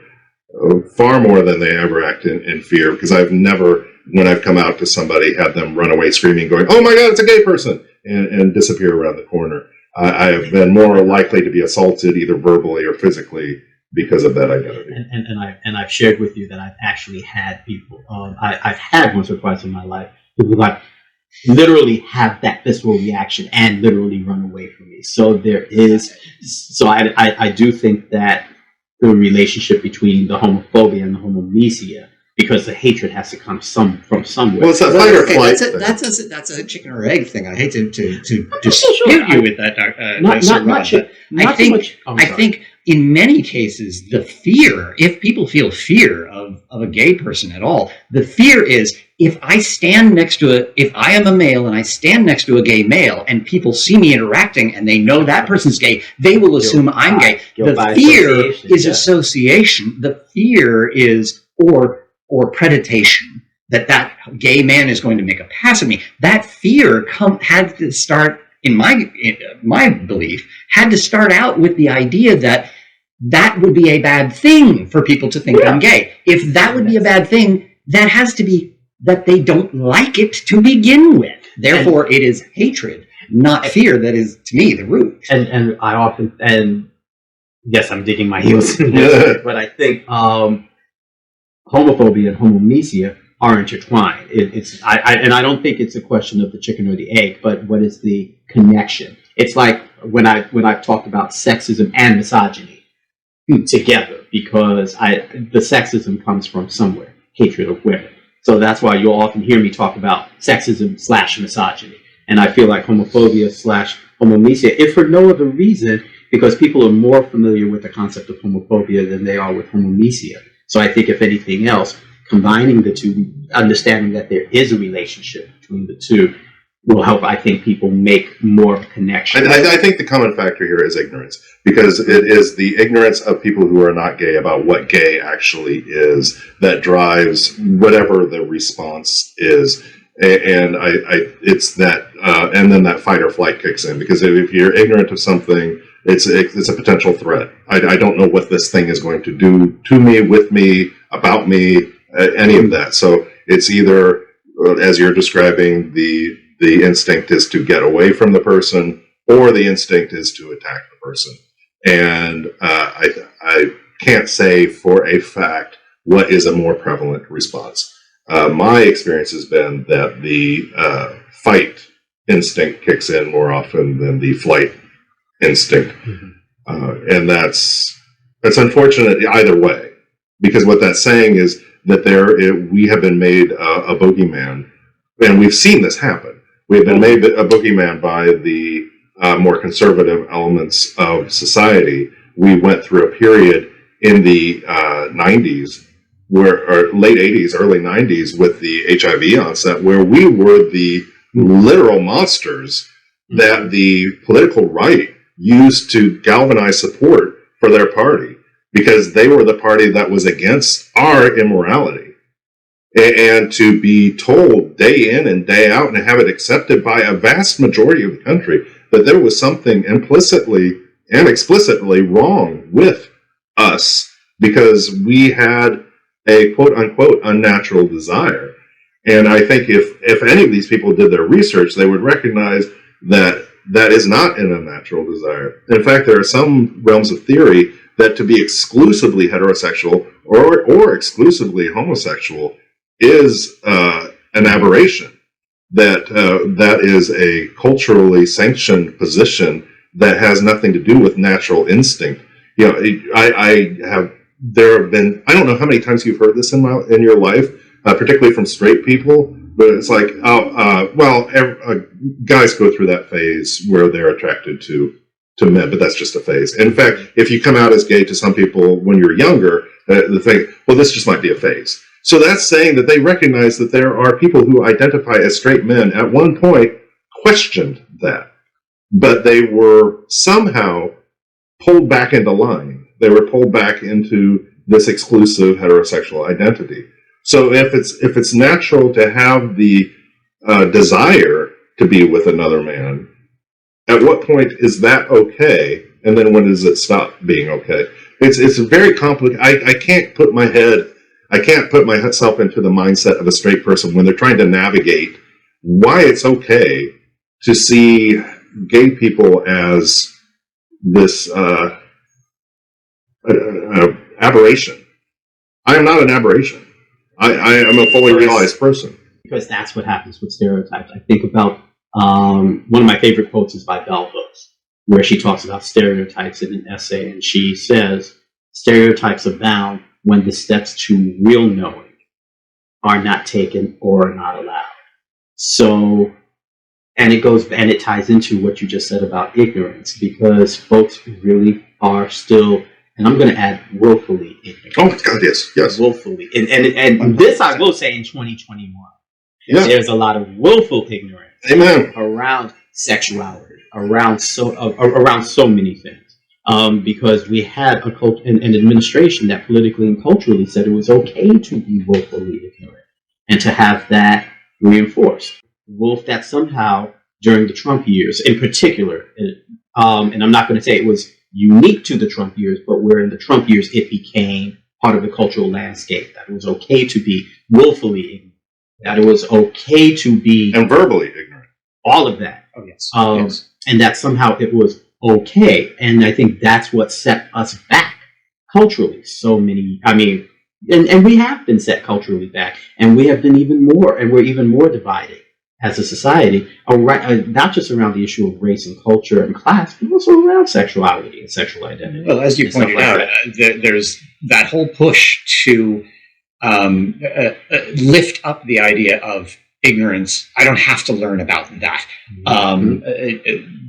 far more than they ever act in fear, because I've never, when I've come out to somebody, had them run away screaming, going, "Oh my God, it's a gay person," and disappear around the corner. I have been more likely to be assaulted either verbally or physically because of that identity. And I've shared with you that I've actually had people, I've had once or twice in my life, people like literally have that visceral reaction and literally run away from me. So I do think that the relationship between the homophobia and the homomesia, because the hatred has to come from somewhere. Well, it's a fight or flight. That's a chicken or egg thing. I hate to dispute you with that, I think in many cases, the fear, if people feel fear of a gay person at all, the fear is, if I am a male and I stand next to a gay male and people see me interacting and they know that person's gay, they will assume I'm gay. The fear is association. The fear is, or predation, that gay man is going to make a pass at me. That fear had to start, in my belief, had to start out with the idea that would be a bad thing for people to think I'm gay. If that would be a bad thing, that has to be that they don't like it to begin with. Therefore, it is hatred, not fear, that is, to me, the root. And I often, and yes, I'm digging my heels in this, but I think homophobia and homomesia are intertwined. I don't think it's a question of the chicken or the egg, but what is the connection? It's like, when I've talked about sexism and misogyny together, because the sexism comes from somewhere, hatred of women. So that's why you'll often hear me talk about sexism / misogyny. And I feel like homophobia / homomesia, if for no other reason, because people are more familiar with the concept of homophobia than they are with homomesia. So I think if anything else, combining the two, understanding that there is a relationship between the two, will help, I think, people make more of a connection. I think the common factor here is ignorance, because it is the ignorance of people who are not gay about what gay actually is that drives whatever the response is. And it's that, and then that fight or flight kicks in, because if you're ignorant of something, it's a potential threat. I don't know what this thing is going to do to me, with me, about me, any of that. So it's either, as you're describing, the instinct is to get away from the person, or the instinct is to attack the person. And I can't say for a fact what is a more prevalent response. My experience has been that the fight instinct kicks in more often than the flight instinct. And that's unfortunate either way, because what that's saying is that we have been made a bogeyman, and we've seen this happen. We've been made a boogeyman by the more conservative elements of society. We went through a period in the 90s, or late 80s, early 90s, with the HIV onset, where we were the literal monsters that the political right used to galvanize support for their party, because they were the party that was against our immorality. And to be told day in and day out, and have it accepted by a vast majority of the country, that there was something implicitly and explicitly wrong with us because we had a quote-unquote unnatural desire. And I think if any of these people did their research, they would recognize that that is not an unnatural desire. In fact, there are some realms of theory that to be exclusively heterosexual or exclusively homosexual is an aberration. That is a culturally sanctioned position that has nothing to do with natural instinct. You know, there have been, I don't know how many times you've heard this in your life, particularly from straight people, but it's like, guys go through that phase where they're attracted to men, but that's just a phase. In fact, if you come out as gay to some people when you're younger, they think, well, this just might be a phase. So that's saying that they recognize that there are people who identify as straight men at one point questioned that, but they were somehow pulled back into line. They were pulled back into this exclusive heterosexual identity. So if it's natural to have the desire to be with another man, at what point is that okay? And then when does it stop being okay? It's very complicated. I can't put myself into the mindset of a straight person when they're trying to navigate why it's okay to see gay people as this aberration. I am not an aberration. I am a fully realized person. Because that's what happens with stereotypes. I think about one of my favorite quotes is by Bell Hooks, where she talks about stereotypes in an essay, and she says, stereotypes abound when the steps to real knowing are not taken or are not allowed. So, and it ties into what you just said about ignorance, because folks really are still, and I'm going to add willfully ignorant. Oh my God, yes. Willfully. And this I will say in 2021. Yeah. There's a lot of willful ignorance. Amen. Around sexuality, around so many things. Because we had an administration that politically and culturally said it was okay to be willfully ignorant and to have that reinforced. That somehow during the Trump years in particular, and I'm not going to say it was unique to the Trump years, but where in the Trump years it became part of the cultural landscape, that it was okay to be willfully ignorant, that it was okay to be... And verbally ignorant. All of that. Oh, yes. Yes. And that somehow it was okay. And I think that's what set us back culturally. So many, and we have been set culturally back, and we have been even more, and we're even more divided as a society, not just around the issue of race and culture and class, but also around sexuality and sexual identity. Well, as you and stuff pointed like out, that. there's that whole push to lift up the idea of ignorance. I don't have to learn about that.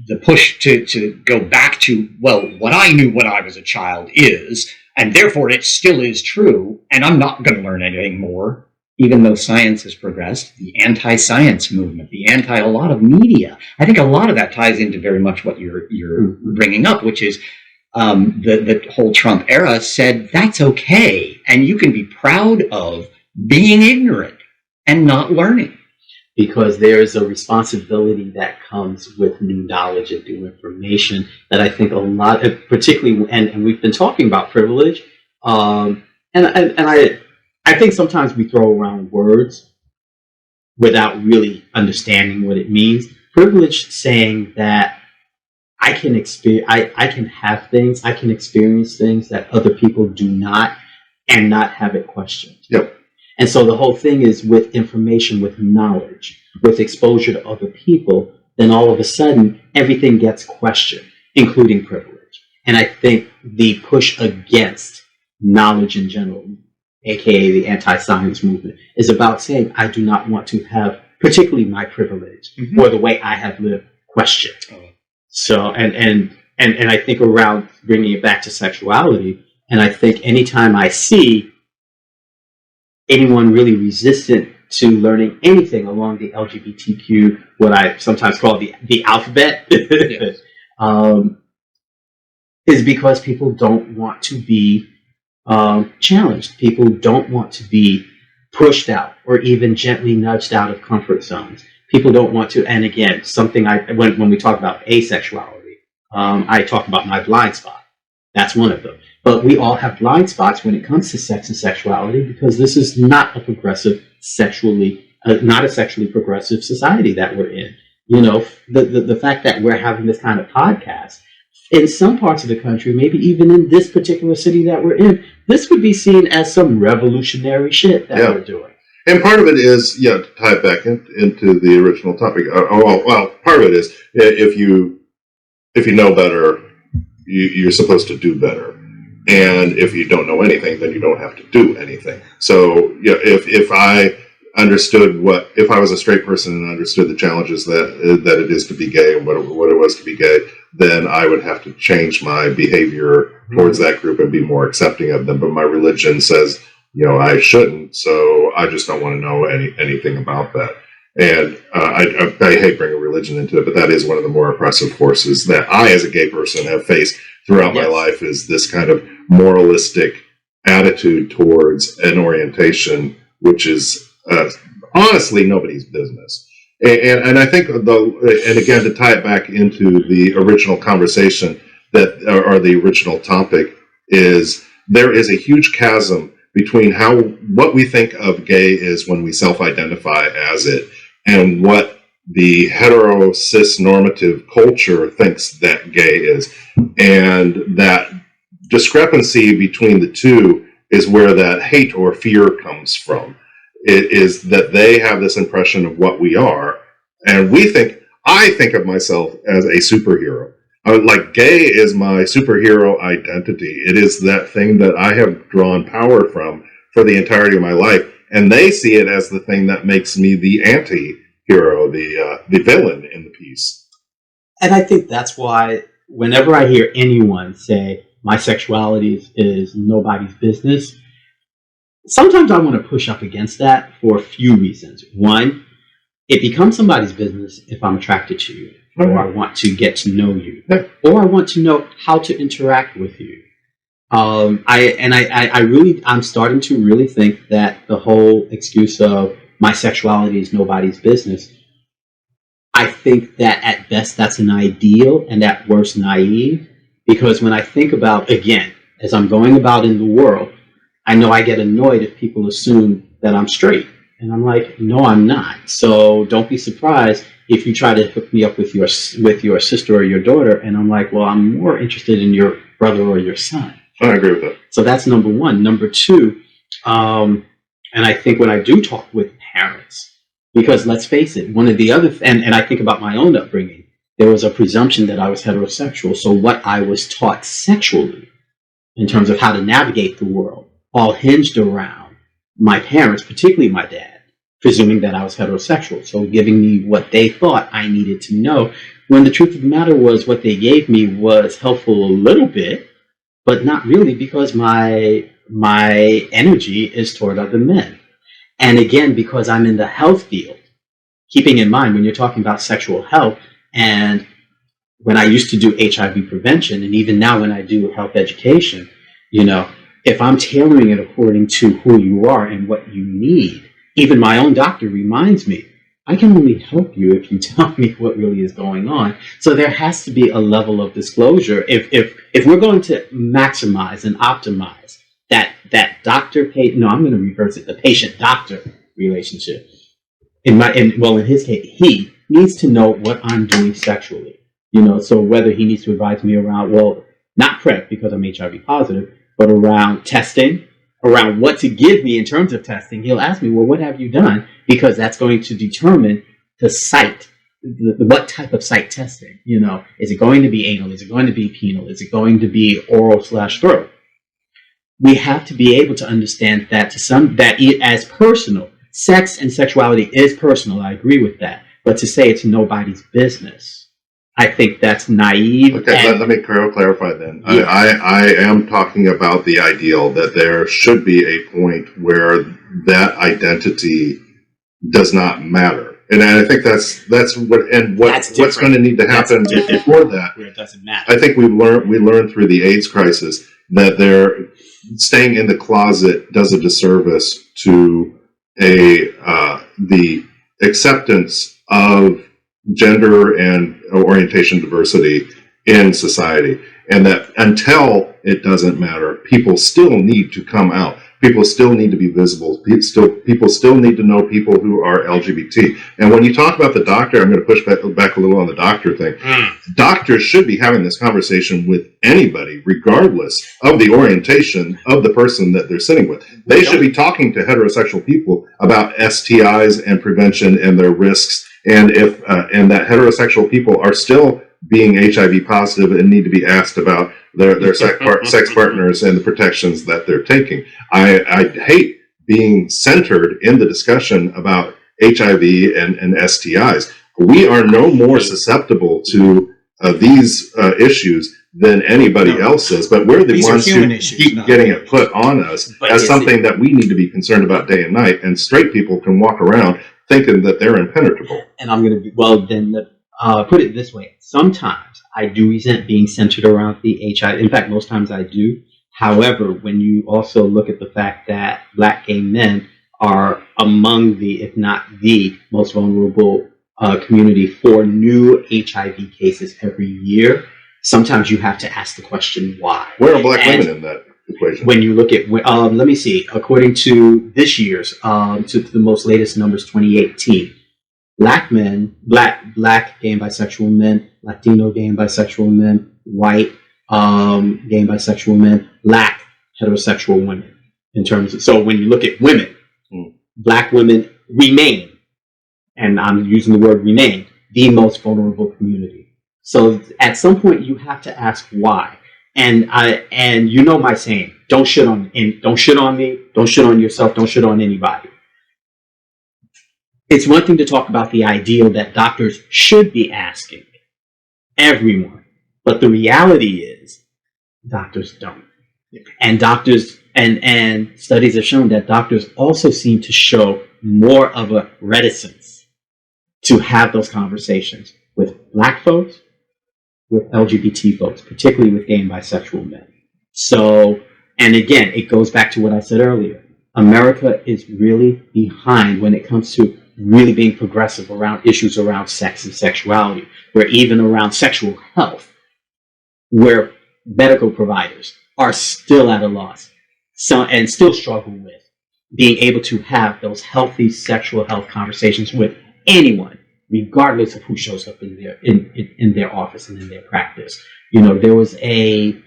The push to go back to, well, what I knew when I was a child is, and therefore it still is true, and I'm not going to learn anything more, even though science has progressed. The anti-science movement, a lot of media. I think a lot of that ties into very much what you're bringing up, which is the whole Trump era said that's okay, and you can be proud of being ignorant and not learning. Because there is a responsibility that comes with new knowledge and new information that I think a lot, particularly, and we've been talking about privilege, and I think sometimes we throw around words without really understanding what it means. Privilege saying that I can have things, I can experience things that other people do not, and not have it questioned. Yep. And so the whole thing is with information, with knowledge, with exposure to other people, then all of a sudden everything gets questioned, including privilege. And I think the push against knowledge in general, aka the anti-science movement, is about saying I do not want to have particularly my privilege or the way I have lived questioned. So and I think around bringing it back to sexuality, and I think anytime I see anyone really resistant to learning anything along the LGBTQ, what I sometimes call the alphabet, Yes. is because people don't want to be challenged. People don't want to be pushed out or even gently nudged out of comfort zones. People don't want to, and again, something when we talk about asexuality, I talk about my blind spot. That's one of them. But we all have blind spots when it comes to sex and sexuality because this is not a progressive not a sexually progressive society that we're in. You know, the fact that we're having this kind of podcast in some parts of the country, maybe even in this particular city that we're in, this could be seen as some revolutionary shit that we're doing. And part of it is, to tie it back into the original topic. Part of it is if you know better, you're supposed to do better. And if you don't know anything, then you don't have to do anything. So, if I understood if I was a straight person and understood the challenges that it is to be gay and what it was to be gay, then I would have to change my behavior towards that group and be more accepting of them. But my religion says, I shouldn't, so I just don't want to know anything about that. And I hate bringing religion into it, but that is one of the more oppressive forces that I, as a gay person, have faced throughout my life, is this kind of moralistic attitude towards an orientation, which is honestly nobody's business. And I think, and again, to tie it back into the original conversation or the original topic, is there is a huge chasm between what we think of gay is when we self-identify as it, and what the hetero cis normative culture thinks that gay is. And that discrepancy between the two is where that hate or fear comes from. It is that they have this impression of what we are, and I think of myself as a superhero. Like, gay is my superhero identity. It is that thing that I have drawn power from for the entirety of my life. And they see it as the thing that makes me the anti-hero, the villain in the piece. And I think that's why whenever I hear anyone say my sexuality is nobody's business, sometimes I want to push up against that for a few reasons. One, it becomes somebody's business if I'm attracted to you, or I want to get to know you, or I want to know how to interact with you. I'm starting to really think that the whole excuse of my sexuality is nobody's business, I think that at best that's an ideal, and at worst naive, because when I think about, again, as I'm going about in the world, I know I get annoyed if people assume that I'm straight. And I'm like, no, I'm not. So don't be surprised if you try to hook me up with your sister or your daughter, and I'm like, well, I'm more interested in your brother or your son. I agree with that. So that's number one. Number two, and I think when I do talk with parents, Because let's face it, one of the other, and I think about my own upbringing, there was a presumption that I was heterosexual. So what I was taught sexually in terms of how to navigate the world all hinged around my parents, particularly my dad, presuming that I was heterosexual. So giving me what they thought I needed to know, when the truth of the matter was what they gave me was helpful a little bit, but not really, because my energy is toward other men. And again, because I'm in the health field, keeping in mind when you're talking about sexual health, and when I used to do HIV prevention, and even now when I do health education, if I'm tailoring it according to who you are and what you need, even my own doctor reminds me, I can only help you if you tell me what really is going on. So there has to be a level of disclosure. If we're going to maximize and optimize that doctor-patient, I'm going to reverse it, the patient-doctor relationship. In his case, he needs to know what I'm doing sexually. So whether he needs to advise me around, not PrEP because I'm HIV positive, but around testing, around what to give me in terms of testing, he'll ask me, what have you done? Because that's going to determine the site, what type of site testing. Is it going to be anal? Is it going to be penile? Is it going to be oral/throat? We have to be able to understand that as personal. Sex and sexuality is personal. I agree with that. But to say it's nobody's business, I think that's naive. Okay, let me clarify then. Yeah. I am talking about the ideal that there should be a point where that identity does not matter. And I think that's what's going to need to happen before that. Where it doesn't matter. I think we learned through the AIDS crisis that staying in the closet does a disservice to the acceptance of gender and orientation diversity in society, and that until it doesn't matter, people still need to come out. People still need to be visible. People still need to know people who are LGBT. And when you talk about the doctor, I'm going to push back a little on the doctor thing. Doctors should be having this conversation with anybody, regardless of the orientation of the person that they're sitting with. They should be talking to heterosexual people about STIs and prevention and their risks. And and that heterosexual people are still being HIV positive and need to be asked about their sex partners and the protections that they're taking. I hate being centered in the discussion about HIV and STIs. We are no more susceptible to these issues than anybody else is, but we're the ones who keep getting it put on us as something that we need to be concerned about day and night, and straight people can walk around thinking that they're impenetrable. And I'm going to put it this way. Sometimes I do resent being centered around the HIV. In fact, most times I do. However, when you also look at the fact that Black gay men are among the, if not the most vulnerable community for new HIV cases every year, sometimes you have to ask the question, why? Where are Black women in that equation? When you look at, let me see, according to this year's, to the most latest numbers, 2018, Black men, black gay and bisexual men, Latino gay and bisexual men, white gay and bisexual men, Black heterosexual women. So when you look at women, Black women remain, and I'm using the word remain, the most vulnerable community. So at some point you have to ask why. And my saying, don't shit on me, don't shit on yourself, don't shit on anybody. It's one thing to talk about the ideal that doctors should be asking everyone, but the reality is doctors don't. And doctors and studies have shown that doctors also seem to show more of a reticence to have those conversations with Black folks, with LGBT folks, particularly with gay and bisexual men. So, and again, it goes back to what I said earlier. America is really behind when it comes to really being progressive around issues around sex and sexuality, where even around sexual health, where medical providers are still at a loss and still struggle with being able to have those healthy sexual health conversations with anyone, regardless of who shows up in their office and in their practice. There was a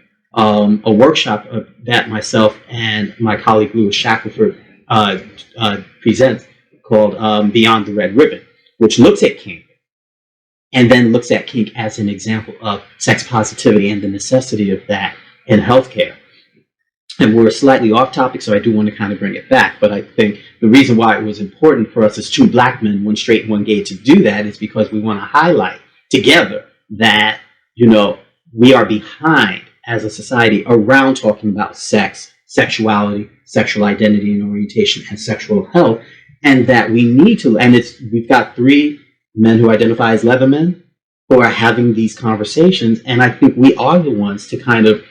workshop that myself and my colleague Louis Shackelford presents called Beyond the Red Ribbon, which looks at kink and then looks at kink as an example of sex positivity and the necessity of that in healthcare. And we're slightly off topic, so I do want to kind of bring it back. But I think the reason why it was important for us as two black men, one straight and one gay, to do that is because we want to highlight together that, you know, we are behind as a society around talking about sex, sexuality, sexual identity and orientation, and sexual health, and that we need to, and we've got 3 men who identify as Leathermen who are having these conversations, and I think we are the ones to kind of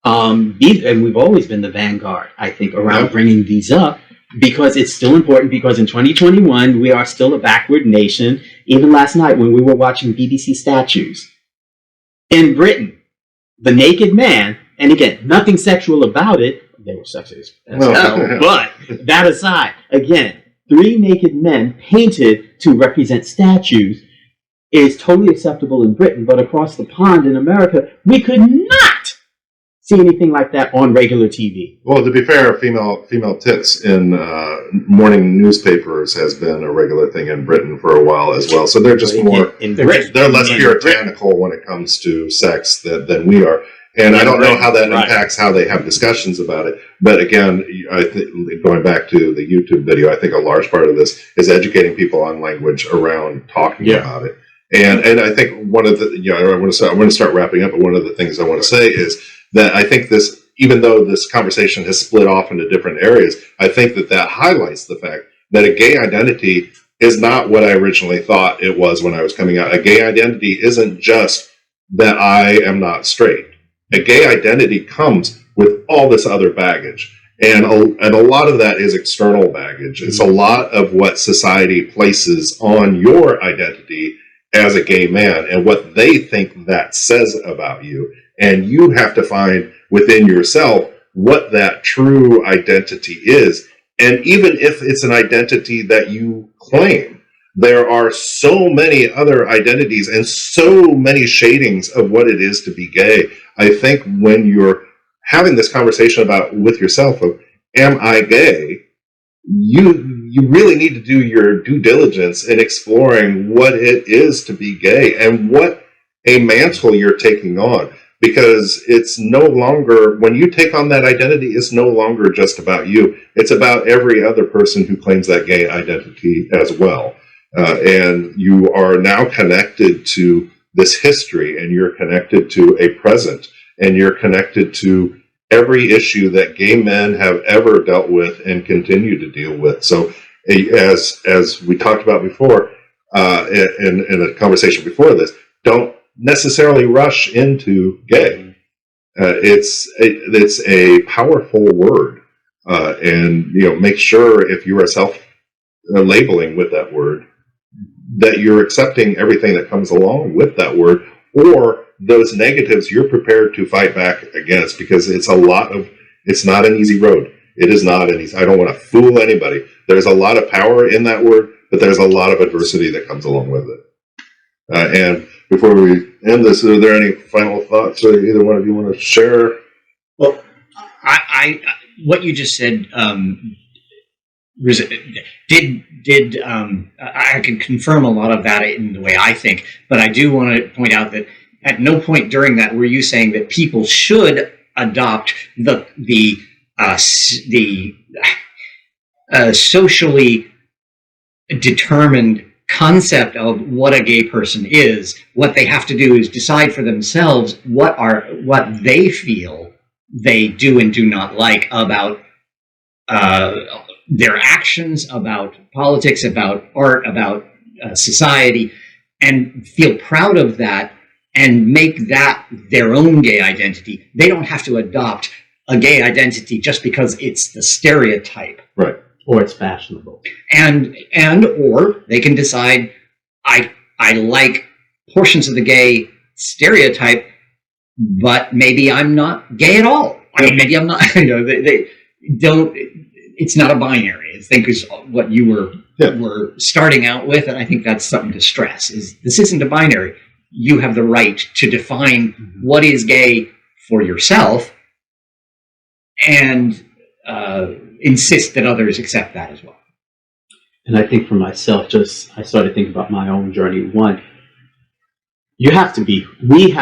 and we've always been the vanguard, I think, around bringing these up, because it's still important, because in 2021, we are still a backward nation. Even last night when we were watching BBC statues, in Britain, the naked man, and again, nothing sexual about it, they were sexist as hell, but that aside, again, 3 naked men painted to represent statues is totally acceptable in Britain, but across the pond in America, we could not see anything like that on regular TV. Well, to be fair, female tits in morning newspapers has been a regular thing in Britain for a while as well. So they're just more, they're less puritanical when it comes to sex than we are. And I don't know how that impacts how they have discussions about it. But again, I think going back to the YouTube video, I think a large part of this is educating people on language around talking about it. And I think one of the, I want to start wrapping up, but one of the things I want to say is that I think this, even though this conversation has split off into different areas, I think that highlights the fact that a gay identity is not what I originally thought it was when I was coming out. A gay identity isn't just that I am not straight. A gay identity comes with all this other baggage. And a lot of that is external baggage. It's a lot of what society places on your identity as a gay man and what they think that says about you. And you have to find within yourself what that true identity is. And even if it's an identity that you claim, there are so many other identities and so many shadings of what it is to be gay. I think when you're having this conversation about with yourself of, am I gay? You really need to do your due diligence in exploring what it is to be gay and what a mantle you're taking on. Because it's no longer, when you take on that identity, it's no longer just about you. It's about every other person who claims that gay identity as well. And you are now connected to this history, and you're connected to a present, and you're connected to every issue that gay men have ever dealt with and continue to deal with. So as we talked about before, in a conversation before this, don't necessarily rush into gay. It's a powerful word, and make sure if you are self-labeling with that word, that you're accepting everything that comes along with that word, or those negatives you're prepared to fight back against, because it's not an easy road. It is not an easy, I don't want to fool anybody. There's a lot of power in that word, but there's a lot of adversity that comes along with it. And before we end this, are there any final thoughts that either one of you want to share? Well, I what you just said, I can confirm a lot of that in the way I think, but I do want to point out that at no point during that were you saying that people should adopt the socially determined concept of what a gay person is. What they have to do is decide for themselves what they feel they do and do not like about their actions, about politics, about art, about society, and feel proud of that and make that their own gay identity. They don't have to adopt a gay identity just because it's the stereotype. Right. Or it's fashionable. And or they can decide, I like portions of the gay stereotype, but maybe I'm not gay at all. I mean, maybe I'm not, they don't, it's not a binary, I think is what you were starting out with. And I think that's something to stress, is this isn't a binary. You have the right to define what is gay for yourself and insist that others accept that as well. and I think for myself, I started thinking about my own journey. One, we have to be who we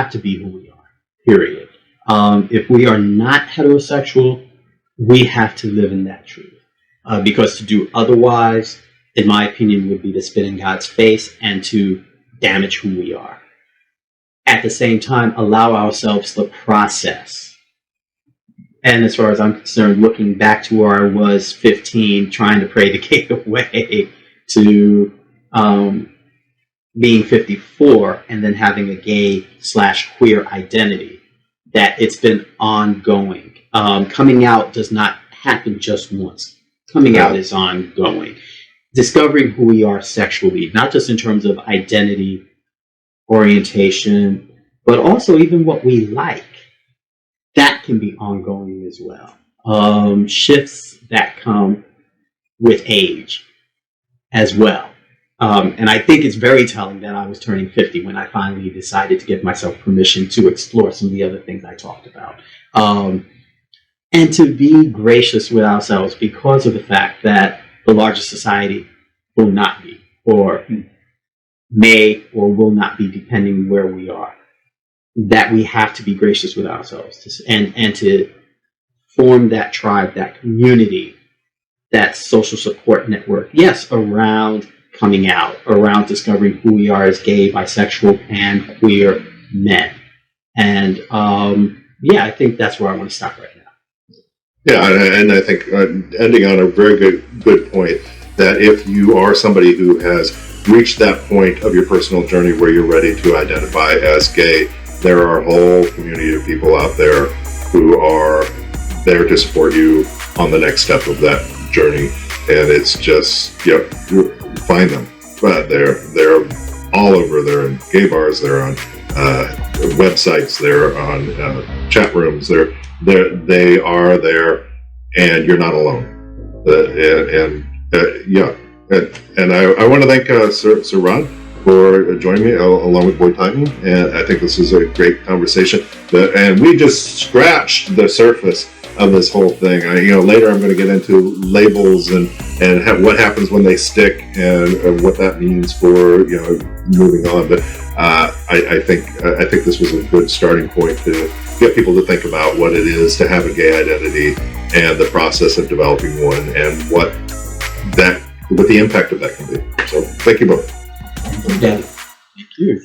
are, period. If we are not heterosexual, we have to live in that truth. Because to do otherwise, in my opinion, would be to spit in God's face and to damage who we are. At the same time, allow ourselves the process. And as far as I'm concerned, looking back to where I was 15, trying to pray the gay away, to being 54 and then having a gay/queer identity, that it's been ongoing. Coming out does not happen just once. Coming out is ongoing. Discovering who we are sexually, not just in terms of identity, orientation, but also even what we like. That can be ongoing as well. Shifts that come with age as well. And I think it's very telling that I was turning 50 when I finally decided to give myself permission to explore some of the other things I talked about. And to be gracious with ourselves because of the fact that the larger society will not be, or may or will not be, depending where we are. That we have to be gracious with ourselves and to form that tribe, that community, that social support network. Yes, around coming out, around discovering who we are as gay, bisexual, and queer men. And I think that's where I want to stop right now. Yeah, and I think ending on a very good point, that if you are somebody who has reached that point of your personal journey where you're ready to identify as gay, there are a whole community of people out there who are there to support you on the next step of that journey. And it's just, find them. But they're all over. They're in gay bars. They're on websites. They're on chat rooms. They are there, and you're not alone. And I want to thank Sir Ron for joining me along with Boyd Titan, and I think this is a great conversation. And we just scratched the surface of this whole thing. Later I'm going to get into labels and what happens when they stick and what that means for moving on. But I think this was a good starting point to get people to think about what it is to have a gay identity and the process of developing one and what the impact of that can be. So thank you both. Yeah. Thank you.